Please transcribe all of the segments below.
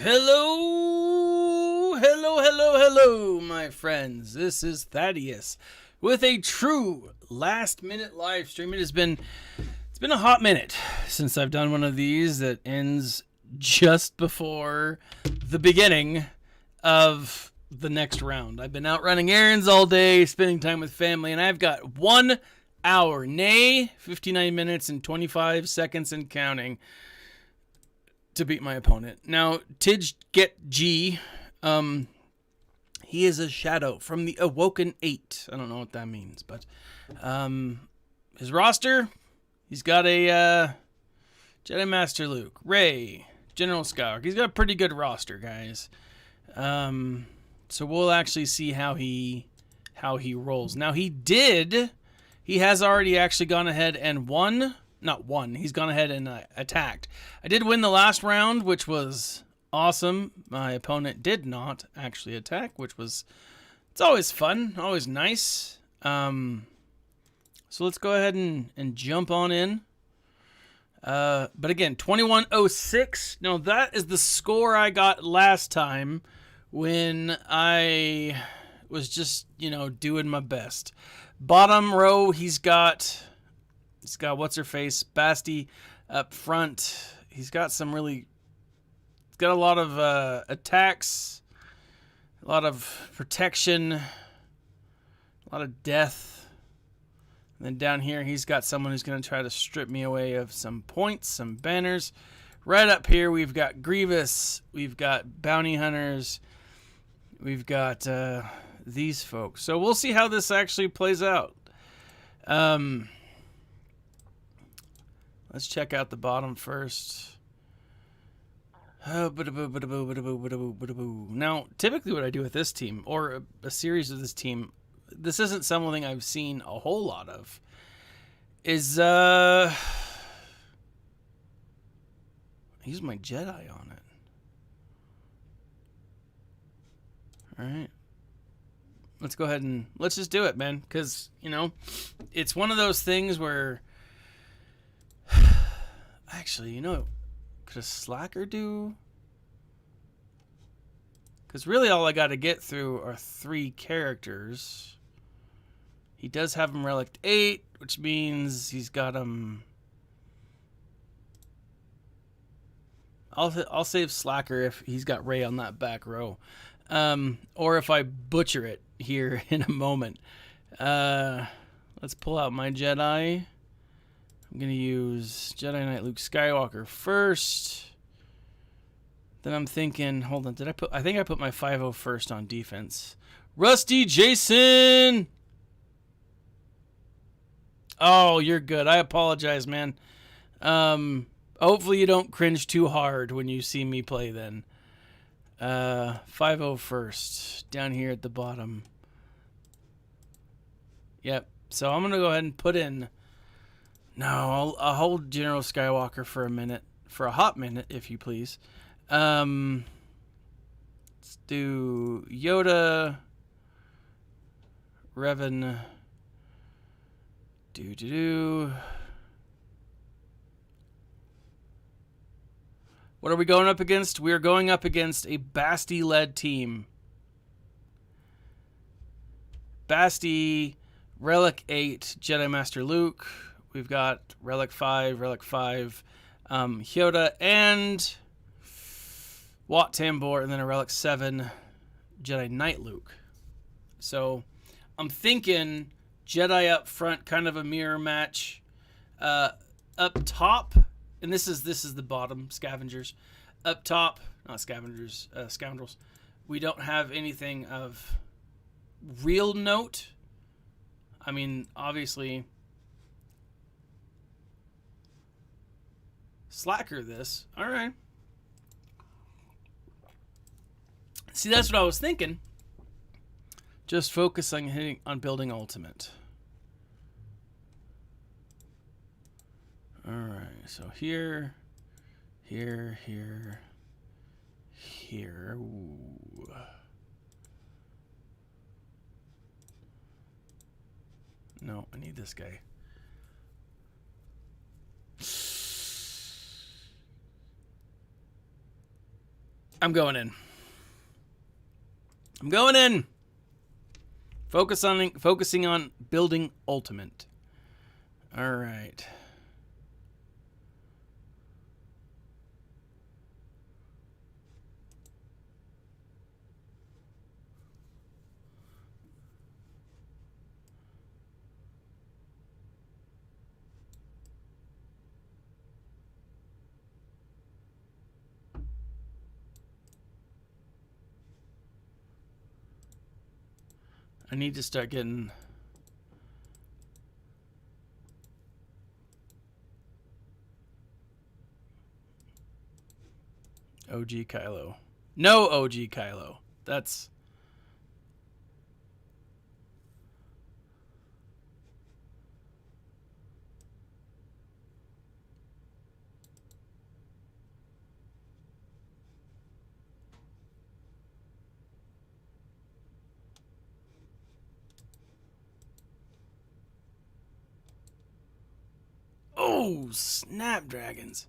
Hello, my friends. This is Thaddeus with a true last-minute live stream. It's been a hot minute since I've done one of these that ends just before the beginning of the next round. I've been out running errands all day, spending time with family, and I've got 1 hour, nay, 59 minutes and 25 seconds and counting to beat my opponent. Now, Tidge Get G, he is a shadow from the Awoken 8. I don't know what that means, but his roster, he's got a Jedi Master Luke, Rey, General Skywalker. He's got a pretty good roster, guys. So we'll actually see how he rolls. Now, he has already actually gone ahead and won. Not won. He's gone ahead and attacked. I did win the last round, which was awesome. My opponent did not actually attack, it's always fun, always nice. So let's go ahead and jump on in. But again, 2106. Now that is the score I got last time when I was just, doing my best. Bottom row, he's got what's her face, Basti up front. He's got a lot of attacks, a lot of protection, a lot of death. And then down here, he's got someone who's going to try to strip me away of some points, some banners. Right up here, we've got Grievous, we've got Bounty Hunters, we've got these folks. So we'll see how this actually plays out. Let's check out the bottom first. Now, typically what I do with this team, or a series of this team, this isn't something I've seen a whole lot of, is use my Jedi on it. Alright. Let's go ahead and let's just do it, man. Because, it's one of those things where actually, could a Slacker do? Because really all I got to get through are 3 characters. He does have him Relic 8, which means he's got him. I'll save Slacker if he's got Rey on that back row. Or if I butcher it here in a moment. Let's pull out my Jedi. I'm going to use Jedi Knight Luke Skywalker first. Then I'm thinking, hold on, I think I put my 5-0 first on defense. Rusty Jason! Oh, you're good. I apologize, man. Hopefully you don't cringe too hard when you see me play then. 5-0 first, down here at the bottom. Yep, so I'm going to go ahead and put in... No, I'll hold General Skywalker for a minute. For a hot minute, if you please. Let's do Yoda. Revan. What are we going up against? We are going up against a Basti-led team. Basti, Relic 8, Jedi Master Luke. We've got Relic 5, Yoda, and Wat Tambor, and then a Relic 7, Jedi Knight Luke. So I'm thinking Jedi up front, kind of a mirror match. Up top, and this is the bottom, Scavengers. Up top, not Scavengers, Scoundrels. We don't have anything of real note. I mean, obviously... Slacker this. All right. See, that's what I was thinking. Just focusing on building ultimate. All right. So here. Ooh. No, I need this guy. I'm going in. I'm going in. Focusing on building ultimate. All right. I need to start getting OG Kylo. No OG Kylo. That's... Oh, snapdragons.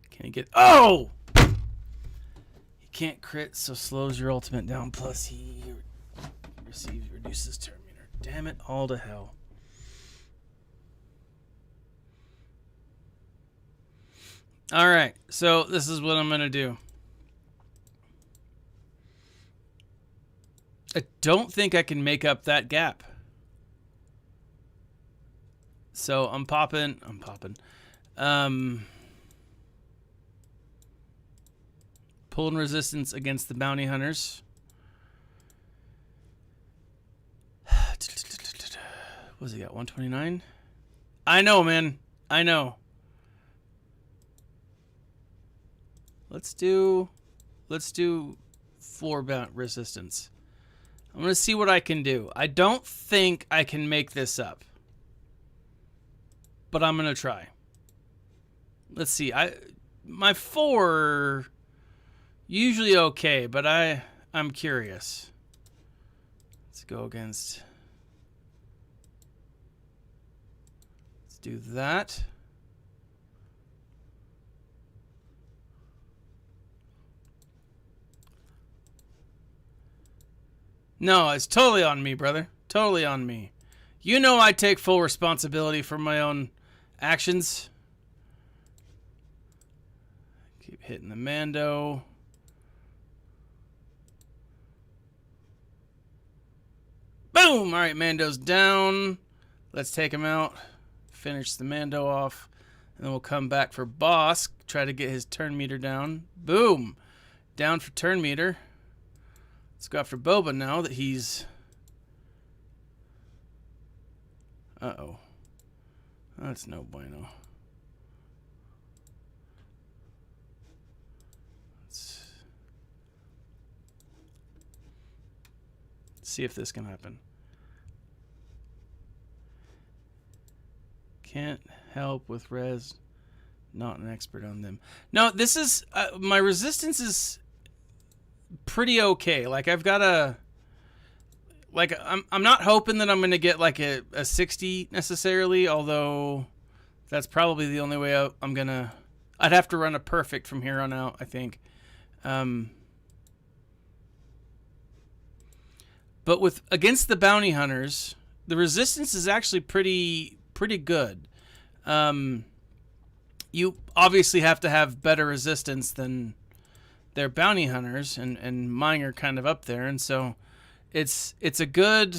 Can he get... Oh! He can't crit, so slows your ultimate down. Plus, he reduces turn meter. Damn it all to hell. All right, so this is what I'm going to do. I don't think I can make up that gap. So I'm popping. Pulling resistance against the bounty hunters. What's he got? 129? I know, man. I know. Let's do 4 bounty resistance. I'm going to see what I can do. I don't think I can make this up. But I'm going to try. Let's see. My 4 usually okay, but I'm curious. Let's go against... Let's do that. No, it's totally on me, brother. Totally on me. You know I take full responsibility for my own actions. Keep hitting the Mando. Boom! All right, Mando's down. Let's take him out. Finish the Mando off. And then we'll come back for Boss. Try to get his turn meter down. Boom! Down for turn meter. Let's go after Boba now that he's... Uh-oh. That's no bueno. Let's see if this can happen. Can't help with res. Not an expert on them. No, this is... my resistance is pretty okay. Like, I've got a... Like, I'm not hoping that I'm going to get, like, a 60 necessarily, although that's probably the only way I'm going to... I'd have to run a perfect from here on out, I think. But with against the bounty hunters, the resistance is actually pretty good. You obviously have to have better resistance than their bounty hunters, and mine are kind of up there, and so it's a good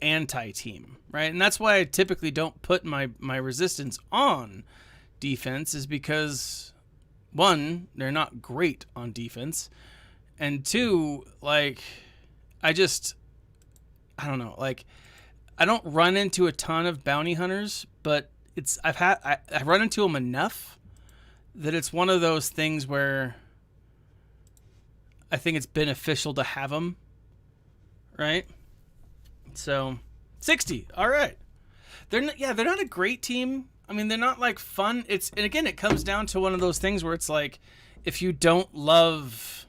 anti-team, right? And that's why I typically don't put my resistance on defense, is because 1, they're not great on defense, and 2, like, I don't know, like, I don't run into a ton of bounty hunters, but I run into them enough that it's one of those things where I think it's beneficial to have them, right? So 60, all right. They're not a great team. I mean, they're not like fun. And again, it comes down to one of those things where it's like, if you don't love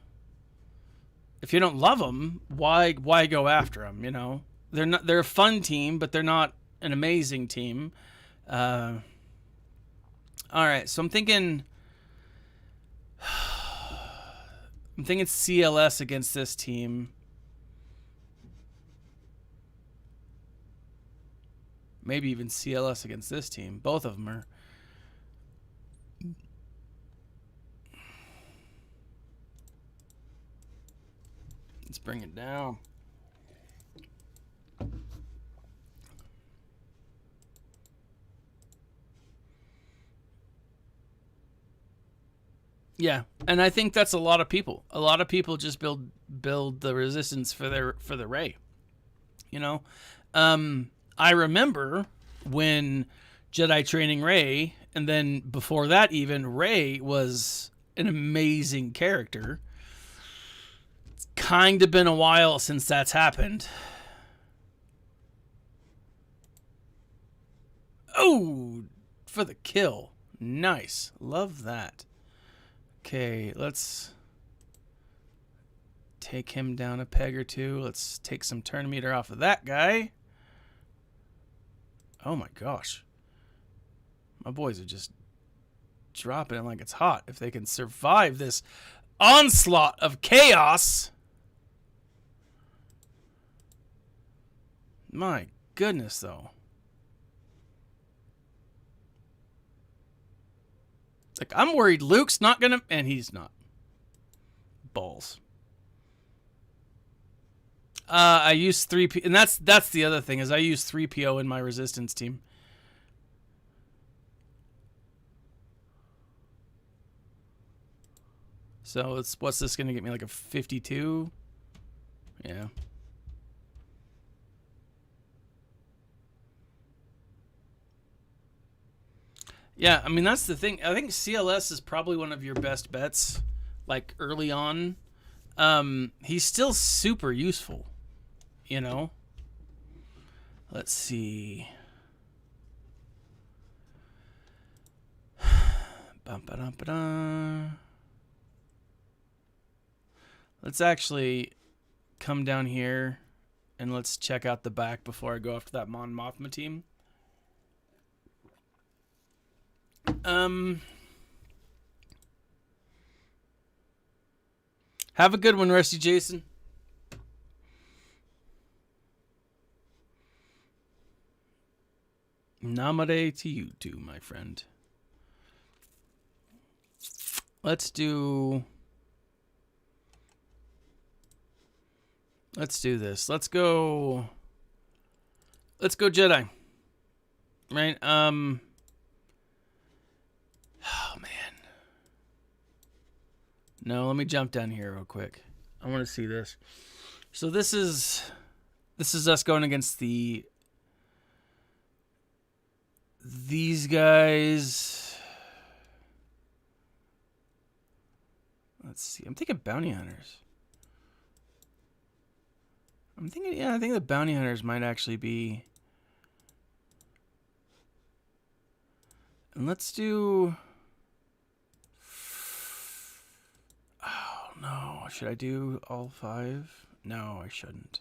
them, why go after them? You know, they're a fun team, but they're not an amazing team. All right, so I'm thinking CLS against this team. Maybe even CLS against this team. Both of them are. Let's bring it down. Yeah, and I think that's a lot of people. A lot of people just build the resistance for the Ray. You know, I remember when Jedi training Ray, and then before that even, Ray was an amazing character. It's kind of been a while since that's happened. Oh, for the kill. Nice. Love that. Okay, let's take him down a peg or two. Let's take some turn meter off of that guy. Oh my gosh. My boys are just dropping it like it's hot. If they can survive this onslaught of chaos. My goodness, though. Like, I'm worried Luke's not gonna, and he's not. Balls. I use 3P, and that's the other thing, is I use 3PO in my resistance team. So what's this gonna get me, like a 52? Yeah. Yeah, I mean, that's the thing. I think CLS is probably one of your best bets, like, early on. He's still super useful, you know? Let's see. Let's actually come down here and let's check out the back before I go after that Mon Mothma team. Have a good one, Rusty Jason. Namaste to you too, my friend. Let's do this. Let's go Jedi. Right? Oh man. No, let me jump down here real quick. I want to see this. So this is us going against these guys. Let's see. I'm thinking bounty hunters. I think the bounty hunters might actually be. And let's do. Oh no! Should I do all 5? No, I shouldn't.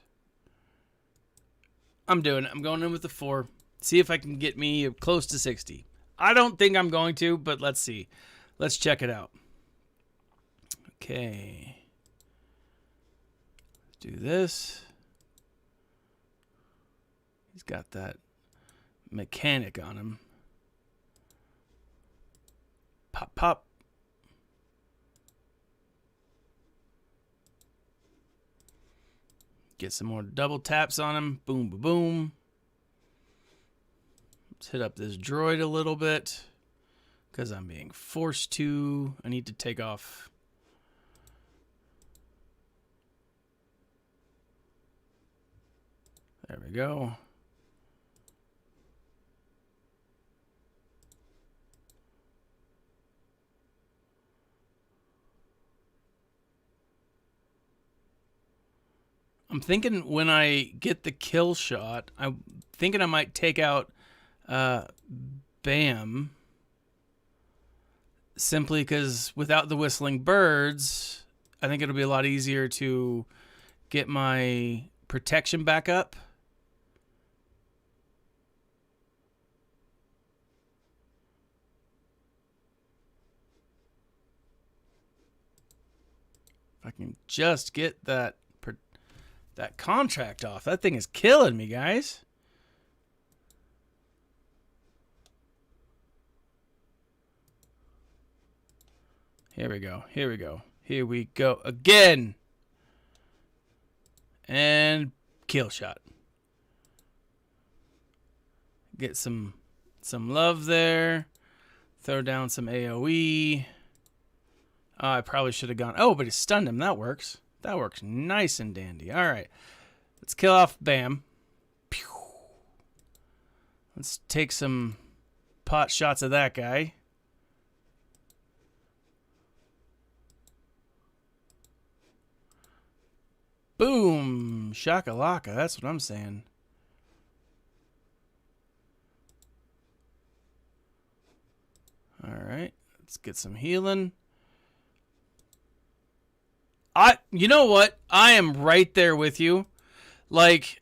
I'm doing it. I'm going in with the 4. See if I can get me close to 60. I don't think I'm going to, but let's see. Let's check it out. Okay. Let's do this. He's got that mechanic on him. Pop, pop. Get some more double taps on him. Boom, boom, boom. Let's hit up this droid a little bit because I'm being forced to. I need to take off. There we go. I'm thinking when I get the kill shot, I'm thinking I might take out Bam. Simply because without the whistling birds, I think it'll be a lot easier to get my protection back up. If I can just get that contract off. That thing is killing me, guys. Here we go. Here we go. Here we go again. And kill shot. Get some love there. Throw down some AoE. Oh, I probably should have gone. Oh, but he stunned him. That works. That works nice and dandy. All right. Let's kill off Bam. Pew. Let's take some pot shots of that guy. Boom! Shakalaka, that's what I'm saying. Alright, let's get some healing. You know what? I am right there with you. Like,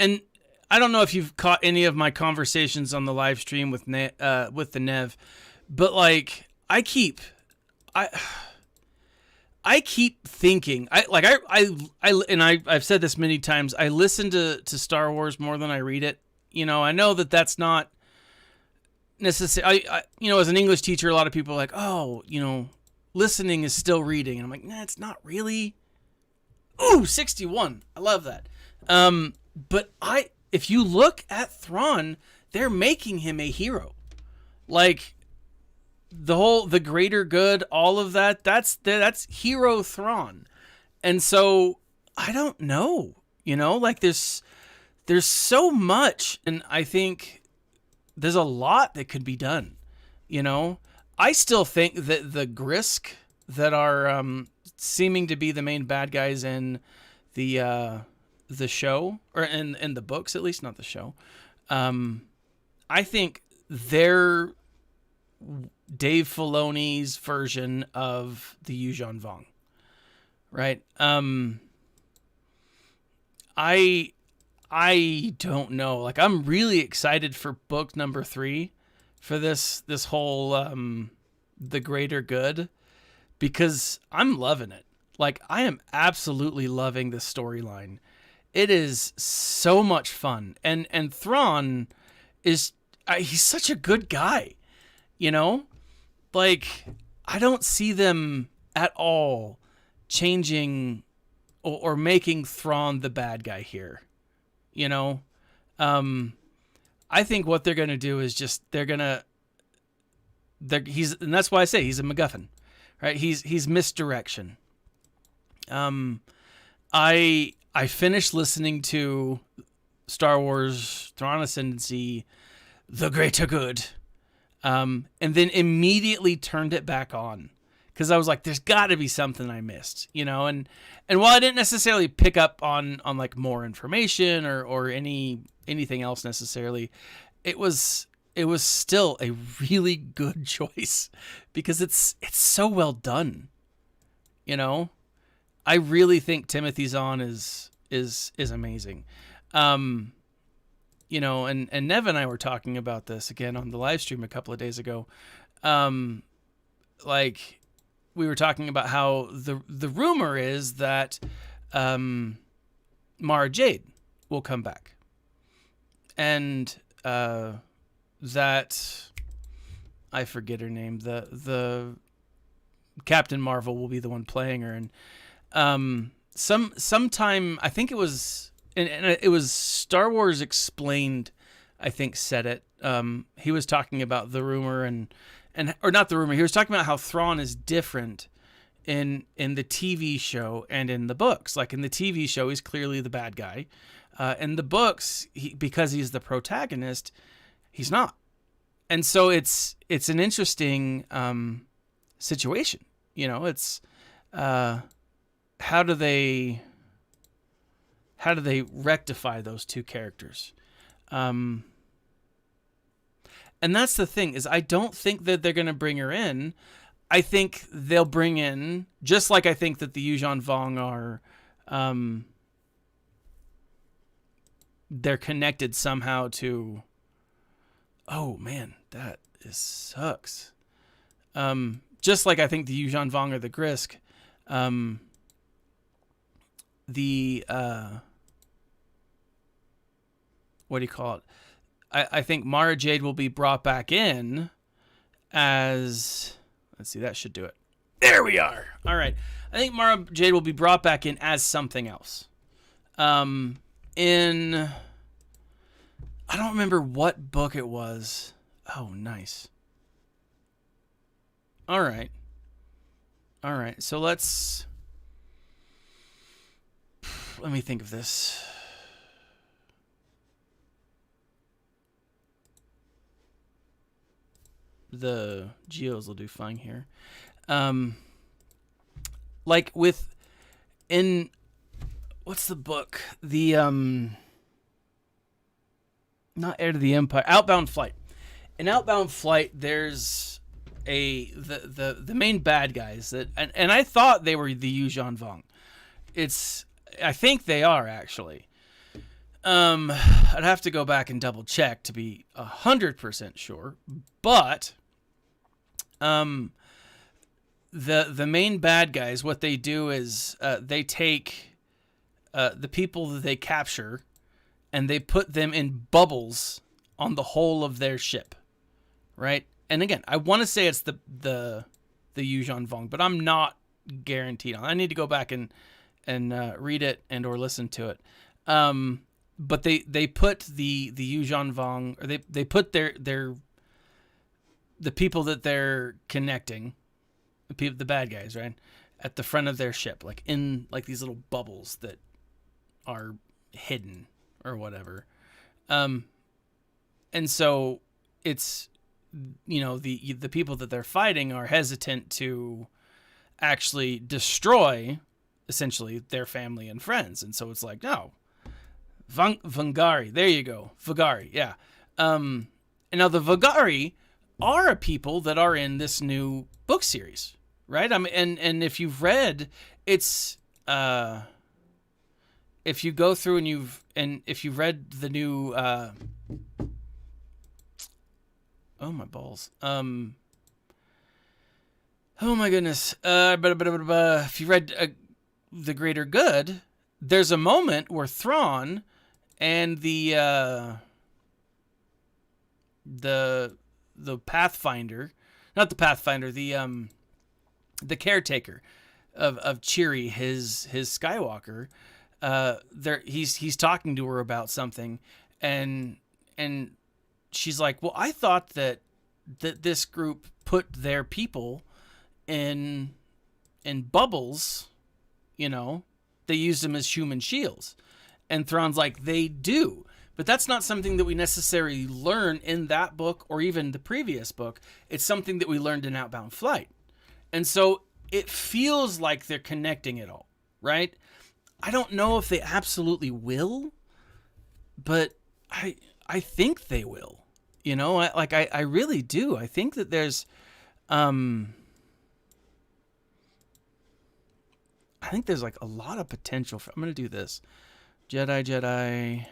and I don't know if you've caught any of my conversations on the live stream with the Nev, but like, I keep thinking, I've said this many times, I listen to Star Wars more than I read it. You know, I know that that's not necessarily, you know, as an English teacher, a lot of people are like, oh, you know, listening is still reading. And I'm like, nah, it's not really. Ooh, 61. I love that. But if you look at Thrawn, they're making him a hero. Like, the greater good, all of that, that's hero Thrawn. And so I don't know, you know, like there's so much, and I think there's a lot that could be done. You know, I still think that the Grisk that are seeming to be the main bad guys in the show, or in the books at least, not the show, I think they're Dave Filoni's version of the Yuuzhan Vong, right? I don't know. Like, I'm really excited for book number 3 for this whole the greater good, because I'm loving it. Like, I am absolutely loving this storyline. It is so much fun, and Thrawn is he's such a good guy, you know. Like, I don't see them at all changing or making Thrawn the bad guy here. You know, I think what they're going to do is just, and that's why I say he's a MacGuffin, right? He's misdirection. I finished listening to Star Wars Thrawn Ascendancy, The Greater Good, and then immediately turned it back on, because I was like, there's got to be something I missed, you know. And while I didn't necessarily pick up on like more information or anything else necessarily, it was still a really good choice, because it's so well done, you know. I really think Timothy Zahn is amazing. You know, and Nev and I were talking about this again on the live stream a couple of days ago. Like, we were talking about how the rumor is that Mara Jade will come back, and that, I forget her name, the Captain Marvel will be the one playing her, and sometime, I think it was, and it was Star Wars Explained, I think, said it. He was talking about the rumor or not the rumor. He was talking about how Thrawn is different in the TV show and in the books. Like, in the TV show, he's clearly the bad guy. In the books, because he's the protagonist, he's not. And so it's an interesting situation. You know, it's how do they rectify those two characters? And that's the thing, is I don't think that they're going to bring her in. I think they'll bring in, just like I think that the Yuuzhan Vong are, they're connected somehow to, oh man, that sucks. Just like I think the Yuuzhan Vong are the Grisk, what do you call it? I think Mara Jade will be brought back in as, let's see, that should do it. There we are. All right. I think Mara Jade will be brought back in as something else. I don't remember what book it was. Oh, nice. All right. So let me think of this. The geos will do fine here. Like what's the book? The not Heir to the Empire, Outbound Flight. In Outbound Flight, there's the main bad guys that, and I thought they were the Yuuzhan Vong. I think they are actually. I'd have to go back and double check to be 100% sure, but the main bad guys, what they do is they take the people that they capture and they put them in bubbles on the whole of their ship, right? And again, I want to say it's the Yuuzhan Vong, but I'm not guaranteed. I need to go back and read it and or listen to it. But they put the Yuuzhan Vong, or they put the people that they're connecting, the bad guys, right, at the front of their ship, like in like these little bubbles that are hidden or whatever. And so it's, the people that they're fighting are hesitant to actually destroy essentially their family and friends, and so it's like, no. Vangari, there you go. Vagari, yeah. And now the Vagari are a people that are in this new book series, right? And if you've read, it's if you go through and if you've read the new oh my balls. Oh my goodness. If you read The Greater Good, there's a moment where Thrawn and the Pathfinder, not the Pathfinder, the caretaker of Cheery, his Skywalker, he's talking to her about something, and she's like, well, I thought that this group put their people in bubbles, they used them as human shields. And Thrawn's like, they do. But that's not something that we necessarily learn in that book or even the previous book. It's something that we learned in Outbound Flight. And so it feels like they're connecting it all, right? I don't know if they absolutely will, but I think they will. I really do. I think that there's I think there's like a lot of potential for. I'm going to do this. Jedi.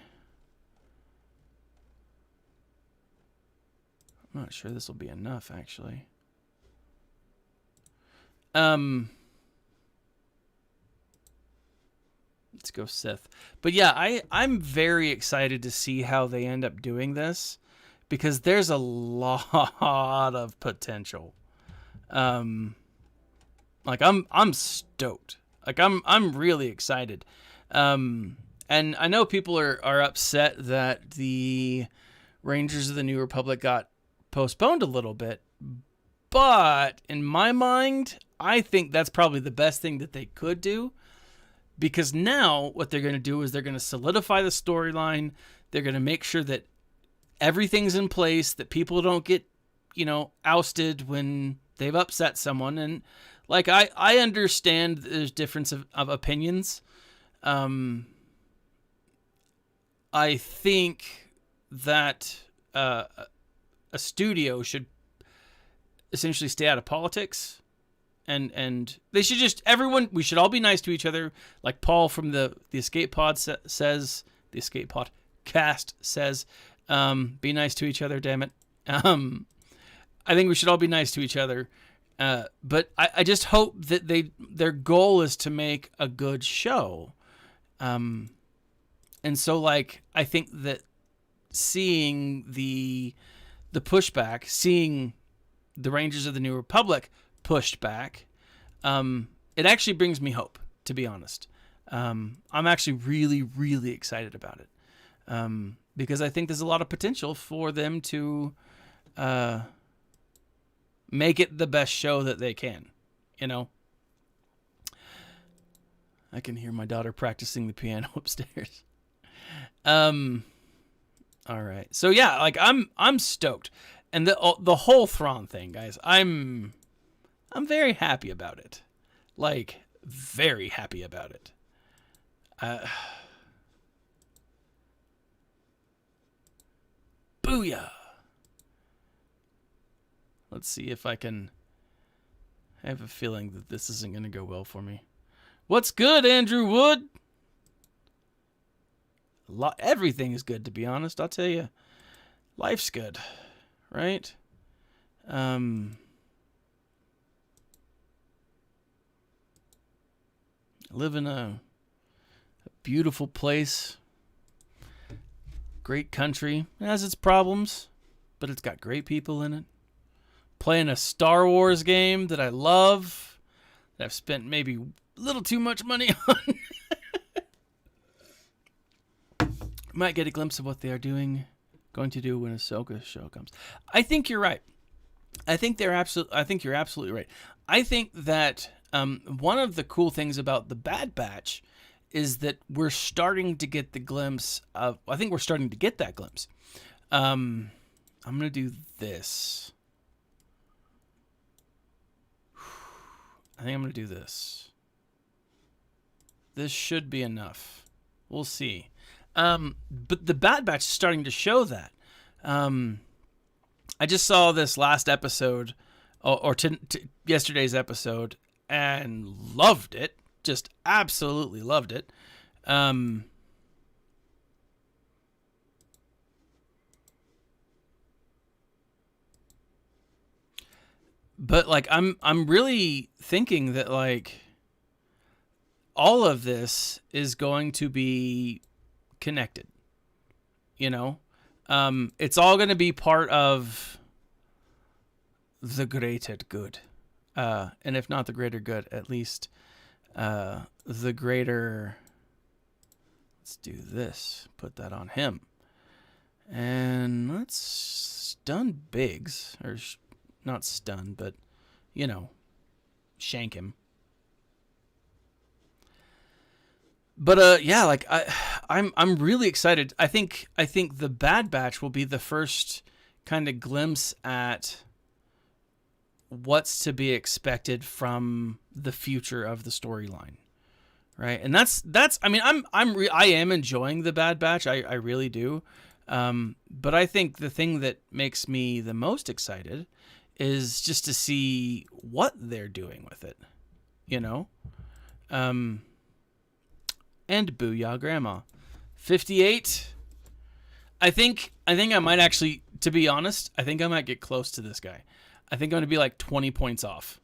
I'm not sure this will be enough, actually. Let's go Sith. But yeah, I'm very excited to see how they end up doing this, because there's a lot of potential. I'm stoked. I'm really excited. And I know people are upset that the Rangers of the New Republic got postponed a little bit, but in my mind, I think that's probably the best thing that they could do, because now what they're going to do is they're going to solidify the storyline. They're going to make sure that everything's in place, that people don't get, ousted when they've upset someone. And I understand there's difference of opinions. I think that a studio should essentially stay out of politics, and they should just we should all be nice to each other, like Paul from the Escape Pod says. The Escape Pod cast says, be nice to each other. Damn it. I think we should all be nice to each other. But I just hope that their goal is to make a good show. And so, like, I think that seeing the pushback, seeing the Rangers of the New Republic pushed back, it actually brings me hope, to be honest. I'm actually really, really excited about it. Because I think there's a lot of potential for them to make it the best show that they can, you know? I can hear my daughter practicing the piano upstairs. All right. So yeah, like I'm stoked. And the whole Thrawn thing, guys, I'm very happy about it. Like, very happy about it. Booyah. Let's see if I can. I have a feeling that this isn't going to go well for me. What's good, Andrew Wood? Everything is good, to be honest. I'll tell you. Life's good, right? Live in a beautiful place. Great country. It has its problems, but it's got great people in it. Playing a Star Wars game that I love, that I've spent maybe a little too much money on. Might get a glimpse of what they are going to do when Ahsoka show comes. I think you're right. I think you're absolutely right. I think that one of the cool things about the Bad Batch is that we're starting to get the glimpse of. I think we're starting to get that glimpse. I'm gonna do this. I think I'm going to do this. This should be enough. We'll see. But the Bad Batch is starting to show that. I just saw this last episode, or yesterday's episode, and loved it. Just absolutely loved it. But like I'm really thinking that like all of this is going to be connected. You know? It's all going to be part of the greater good. And if not the greater good, at least the greater. Let's do this. Put that on him. And let's stun Biggs, or not stun, but, you know, shank him. But yeah, like I'm really excited. I think the Bad Batch will be the first kind of glimpse at what's to be expected from the future of the storyline, right? And that's I mean I am enjoying the Bad Batch. I really do. But I think the thing that makes me the most excited is just to see what they're doing with it, you know? And booyah, Grandma. 58. I think I might actually, to be honest, I think I might get close to this guy. I think I'm going to be like 20 points off.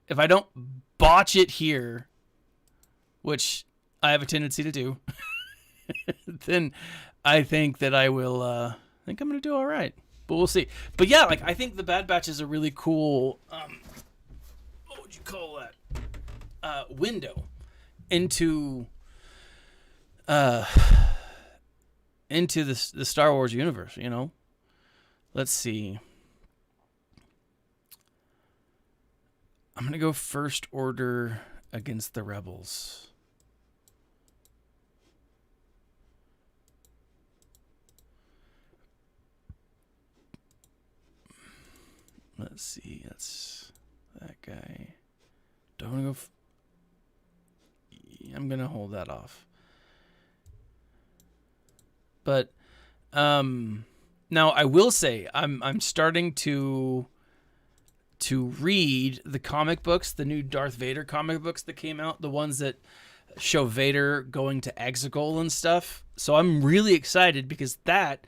If I don't botch it here, which I have a tendency to do, then I think that I will, I think I'm going to do all right. But we'll see. But yeah, like I think the Bad Batch is a really cool, what would you call that? Window into the Star Wars universe, you know? Let's see. I'm going to go First Order against the Rebels. Let's see. That's that guy. Don't go. I'm going to hold that off. But Now, I will say I'm starting to read the comic books, the new Darth Vader comic books that came out, the ones that show Vader going to Exegol and stuff. So I'm really excited because that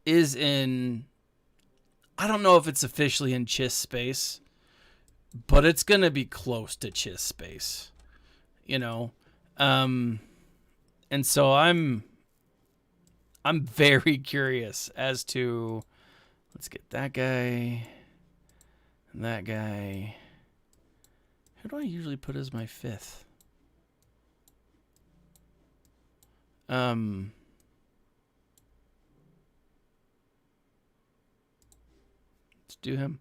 is in, I don't know if it's officially in Chiss space, but it's going to be close to Chiss space, you know? And so I'm very curious as to, let's get that guy and that guy. Who do I usually put as my fifth? Let's do him.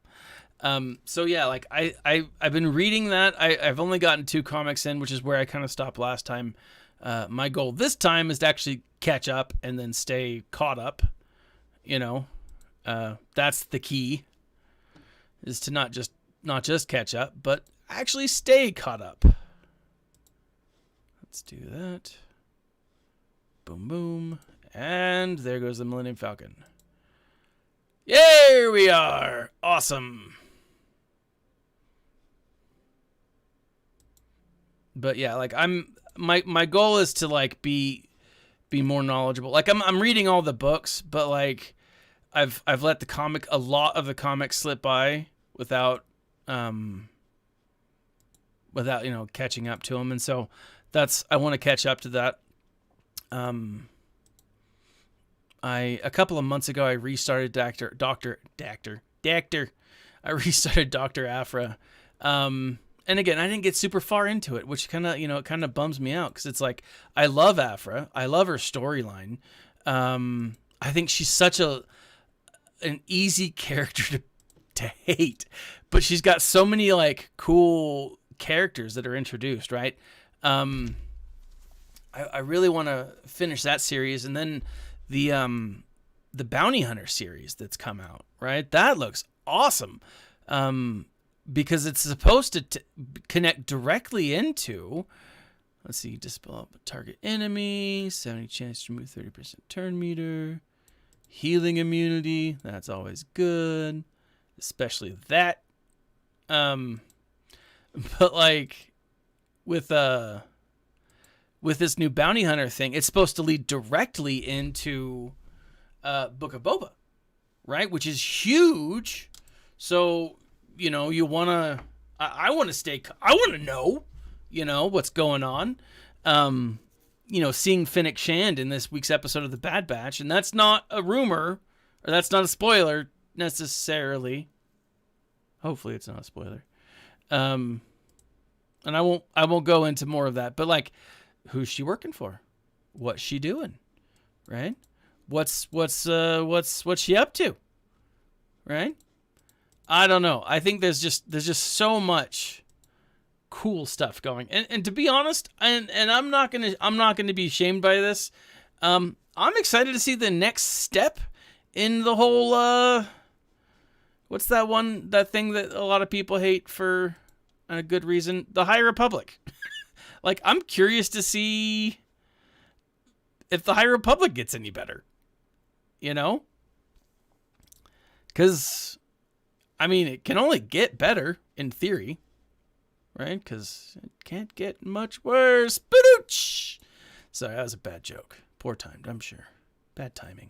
So yeah, like I've been reading that. I've only gotten 2 comics in, which is where I kind of stopped last time. My goal this time is to actually catch up and then stay caught up. You know, that's the key, is to not just catch up, but actually stay caught up. Let's do that. Boom, boom. And there goes the Millennium Falcon. Here we are. Awesome. But yeah, like my goal is to like be more knowledgeable. Like I'm reading all the books, but like I've let a lot of the comics slip by without catching up to them, and so I want to catch up to that. A couple of months ago I restarted Doctor Aphra. And again, I didn't get super far into it, which kind of bums me out, because it's like, I love Aphra. I love her storyline. I think she's such an easy character to hate, but she's got so many like cool characters that are introduced, right? I really want to finish that series, and then the Bounty Hunter series that's come out, right? That looks awesome. Because it's supposed to connect directly into, let's see, dispel up a target enemy, 70 chance to remove 30% turn meter, healing immunity, that's always good, especially that. But like with this new Bounty Hunter thing, it's supposed to lead directly into Book of Boba, right? Which is huge. So, you know, I want to know, what's going on. Seeing Finnick Shand in this week's episode of The Bad Batch, and that's not a rumor, or that's not a spoiler necessarily. Hopefully it's not a spoiler. And I won't go into more of that, but like, who's she working for? What's she doing? Right? What's she up to? Right? I don't know. I think there's just so much cool stuff going. And to be honest, and I'm not gonna be shamed by this. I'm excited to see the next step in the whole what's that thing that a lot of people hate for a good reason? The High Republic. Like, I'm curious to see if the High Republic gets any better. Because I mean, it can only get better in theory, right? Because it can't get much worse. Badooch! Sorry, that was a bad joke. Poor timed, I'm sure. Bad timing.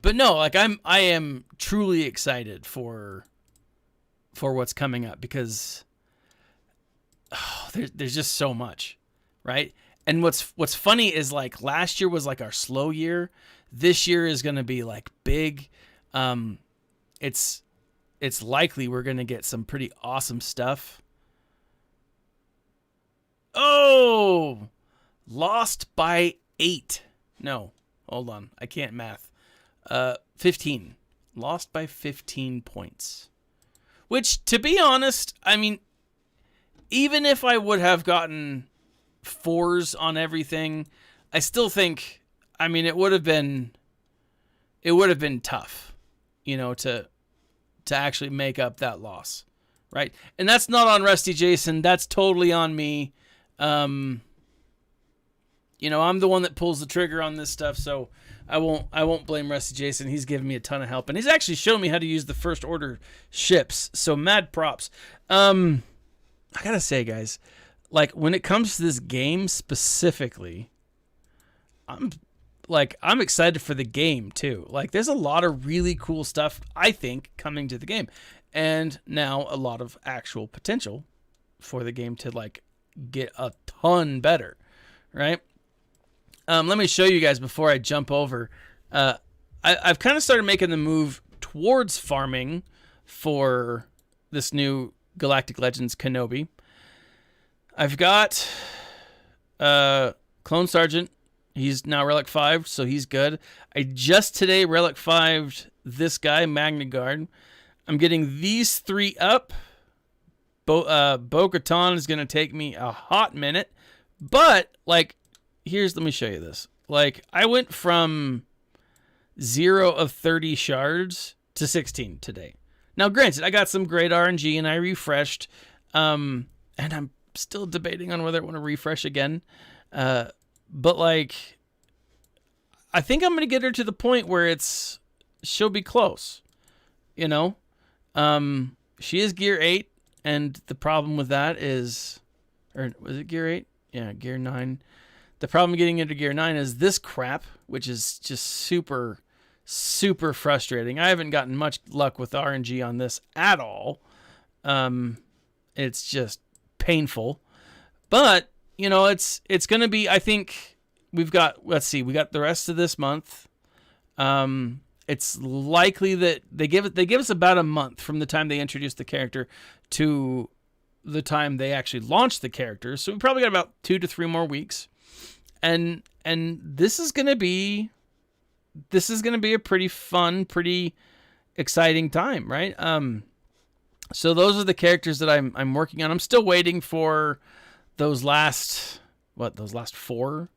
But no, like I am truly excited for what's coming up, because there's just so much, right? And what's funny is, like, last year was like our slow year. This year is going to be like big. It's likely we're going to get some pretty awesome stuff. Oh, lost by 8. No, hold on. I can't math. 15. Lost by 15 points. Which, to be honest, I mean, even if I would have gotten 4s on everything, I still think, I mean, it would have been tough, to actually make up that loss, right? And that's not on Rusty Jason. That's totally on me. I'm the one that pulls the trigger on this stuff, so I won't blame Rusty Jason. He's given me a ton of help, and he's actually shown me how to use the first order ships. So mad props. I gotta say, guys, like when it comes to this game specifically, I'm excited for the game too. Like there's a lot of really cool stuff I think coming to the game, and now a lot of actual potential for the game to like get a ton better, right? Let me show you guys before I jump over. I've kind of started making the move towards farming for this new Galactic Legends Kenobi. I've got Clone Sergeant. He's now Relic 5, so he's good. I just today Relic 5'd this guy, Magna Guard. I'm getting these 3 up. Bo-Katan is going to take me a hot minute. But, like, let me show you this. Like, I went from 0 of 30 shards to 16 today. Now, granted, I got some great RNG and I refreshed. And I'm still debating on whether I want to refresh again. But, like, I think I'm going to get her to the point where she'll be close. She is Gear 8, and the problem with that is, or was it Gear 8? Yeah, Gear 9. The problem getting into Gear 9 is this crap, which is just super, super frustrating. I haven't gotten much luck with RNG on this at all. It's just painful. But, it's going to be, I think we got the rest of this month. It's likely that they give us about a month from the time they introduce the character to the time they actually launch the character. So we probably got about 2 to 3 more weeks. And this is going to be a pretty fun, pretty exciting time, right? So those are the characters that I'm working on. I'm still waiting for those last 4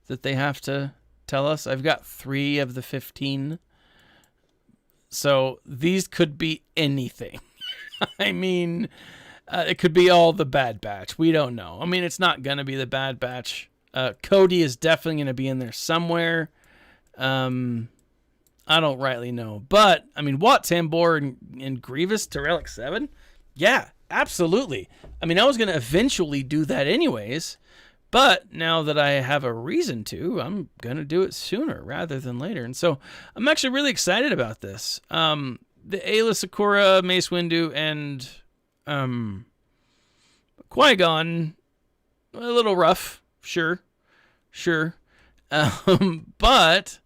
that they have to tell us. I've got 3 of the 15. So these could be anything. I mean, it could be all the Bad Batch. We don't know. I mean, it's not going to be the Bad Batch. Cody is definitely going to be in there somewhere. I don't rightly know. But, I mean, Wat Tambor and Grievous to Relic 7? Yeah, absolutely. I mean, I was going to eventually do that anyways. But now that I have a reason to, I'm going to do it sooner rather than later. And so I'm actually really excited about this. The Ayla Secura, Mace Windu, and Qui-Gon, a little rough. Sure. But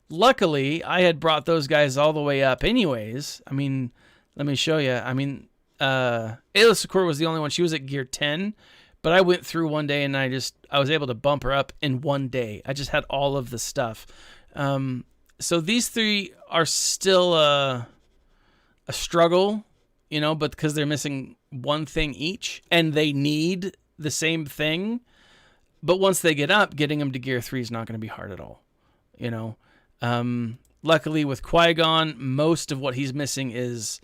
luckily, I had brought those guys all the way up anyways. I mean, let me show you. I mean, Ayla Secura was the only one. She was at Gear 10. But I went through one day and I was able to bump her up in one day. I just had all of the stuff. So these 3 are still a struggle, but because they're missing one thing each and they need the same thing. But once they get up, getting them to Gear 3 is not going to be hard at all. Luckily with Qui-Gon, most of what he's missing is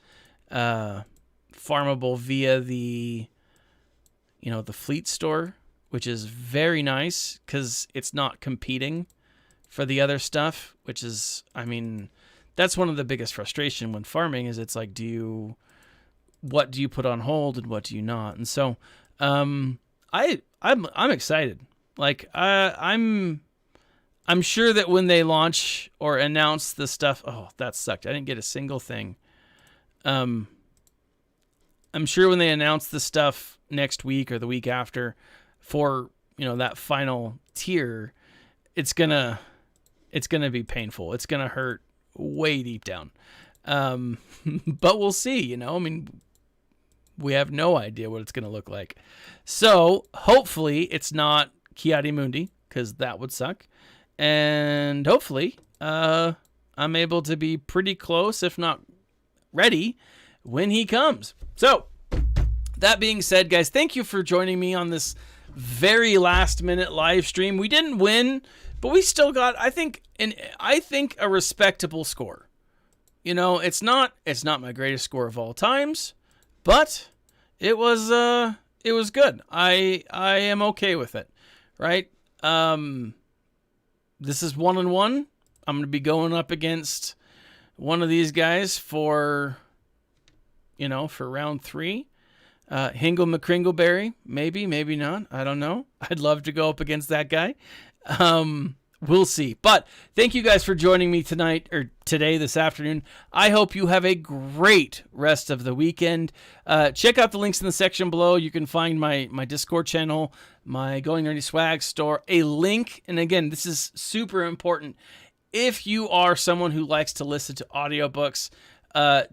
farmable via the fleet store, which is very nice because it's not competing for the other stuff, which is, I mean, that's one of the biggest frustration when farming is it's like, what do you put on hold and what do you not? And so, I'm excited. Like, I'm sure that when they launch or announce the stuff, oh, that sucked. I didn't get a single thing. I'm sure when they announce the stuff next week or the week after for, that final tier, it's gonna be painful. It's gonna hurt way deep down. But we'll see, I mean, we have no idea what it's gonna look like. So hopefully it's not Ki-Adi-Mundi, because that would suck. And hopefully, I'm able to be pretty close, if not ready, when he comes. So, that being said, guys, thank you for joining me on this very last-minute live stream. We didn't win, but we still got, I think, a respectable score. It's not my greatest score of all times, but it was good. I am okay with it, right? This is 1-on-1. I'm going to be going up against one of these guys for round 3. Hingle McCringleberry, maybe not. I don't know. I'd love to go up against that guy. We'll see. But thank you guys for joining me tonight or today, this afternoon. I hope you have a great rest of the weekend. Check out the links in the section below. You can find my Discord channel, my Going Nerdy Swag store, a link. And again, this is super important. If you are someone who likes to listen to audiobooks,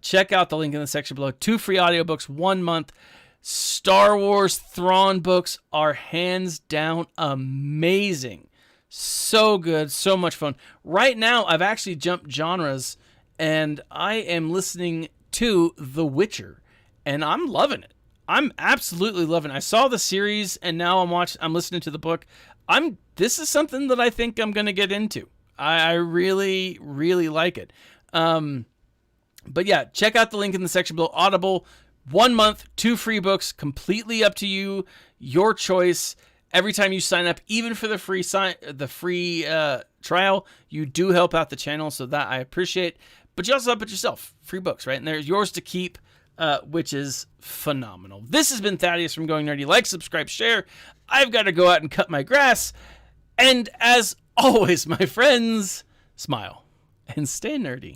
check out the link in the section below. 2 free audiobooks, 1 month. Star Wars Thrawn books are hands down amazing. So good, so much fun. Right now, I've actually jumped genres, and I am listening to The Witcher, and I'm loving it. I'm absolutely loving it. I saw the series, and now I'm listening to the book. This is something that I think I'm going to get into. I really, really like it. But yeah, check out the link in the section below. Audible, 1 month, 2 free books, completely up to you, your choice. Every time you sign up, even for the free trial, you do help out the channel, so that I appreciate. But you also help it yourself. Free books, right? And they're yours to keep, which is phenomenal. This has been Thaddeus from Going Nerdy. Like, subscribe, share. I've got to go out and cut my grass. And as always, my friends, smile and stay nerdy.